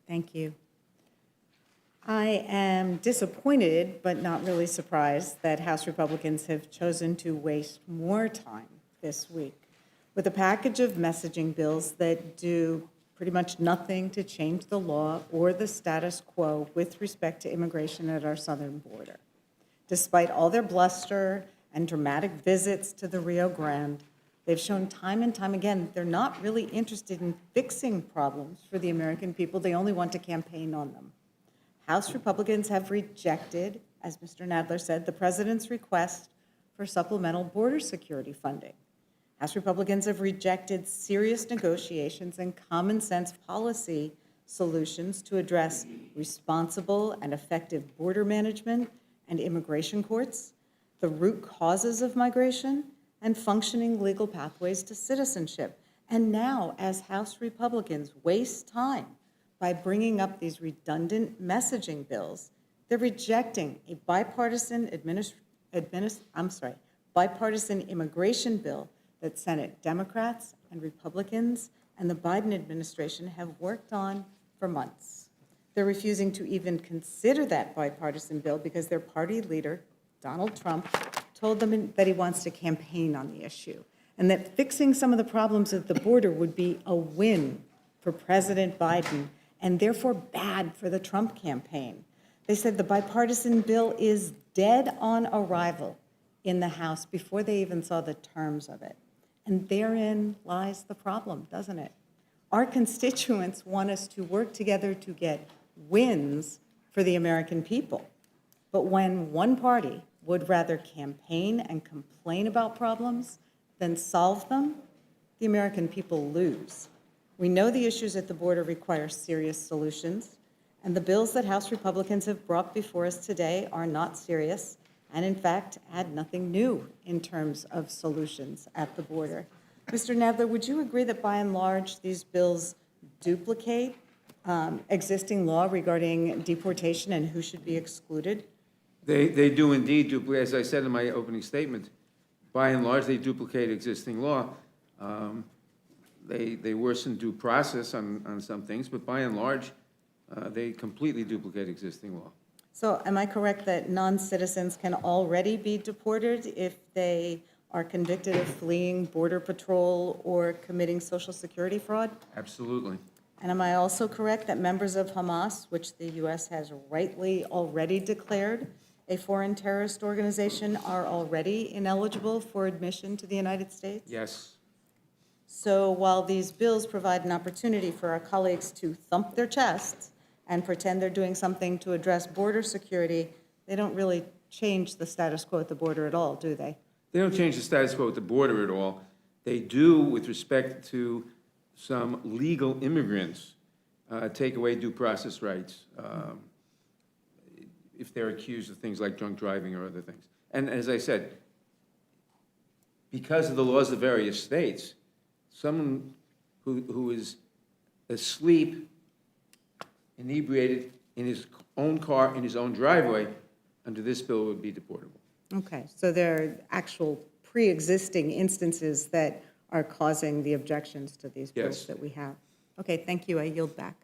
Thank you. I am disappointed, but not really surprised, that House Republicans have chosen to waste more time this week with a package of messaging bills that do pretty much nothing to change the law or the status quo with respect to immigration at our southern border. Despite all their bluster and dramatic visits to the Rio Grande, they've shown time and time again they're not really interested in fixing problems for the American people. They only want to campaign on them. House Republicans have rejected, as Mr. Nadler said, the president's request for supplemental border security funding. House Republicans have rejected serious negotiations and common sense policy solutions to address responsible and effective border management and immigration courts, the root causes of migration, and functioning legal pathways to citizenship. And now, as House Republicans waste time by bringing up these redundant messaging bills, they're rejecting a bipartisan immigration bill that Senate Democrats and Republicans and the Biden administration have worked on for months. They're refusing to even consider that bipartisan bill because their party leader, Donald Trump, told them that he wants to campaign on the issue and that fixing some of the problems at the border would be a win for President Biden and therefore bad for the Trump campaign. They said the bipartisan bill is dead on arrival in the House before they even saw the terms of it. And therein lies the problem, doesn't it? Our constituents want us to work together to get wins for the American people. But when one party would rather campaign and complain about problems than solve them, the American people lose. We know the issues at the border require serious solutions, and the bills that House Republicans have brought before us today are not serious, and in fact, add nothing new in terms of solutions at the border. Mr. Nadler, would you agree that by and large these bills duplicate existing law regarding deportation and who should be excluded? They do indeed duplicate, as I said in my opening statement. By and large, they duplicate existing law. They worsen due process on some things, but by and large, they completely duplicate existing law. So am I correct that non-citizens can already be deported if they are convicted of fleeing Border Patrol or committing Social Security fraud? Absolutely. And am I also correct that members of Hamas, which the U.S. has rightly already declared a foreign terrorist organization, are already ineligible for admission to the United States? Yes. So while these bills provide an opportunity for our colleagues to thump their chests and pretend they're doing something to address border security, they don't really change the status quo at the border at all, do they? They don't change the status quo at the border at all. They do with respect to some legal immigrants, take away due process rights if they're accused of things like drunk driving or other things. And as I said, because of the laws of various states, someone who is asleep, inebriated in his own car, in his own driveway, under this bill would be deportable. Okay, so there are actual pre-existing instances that are causing the objections to these bills Yes. that we have. Okay, thank you. I yield back.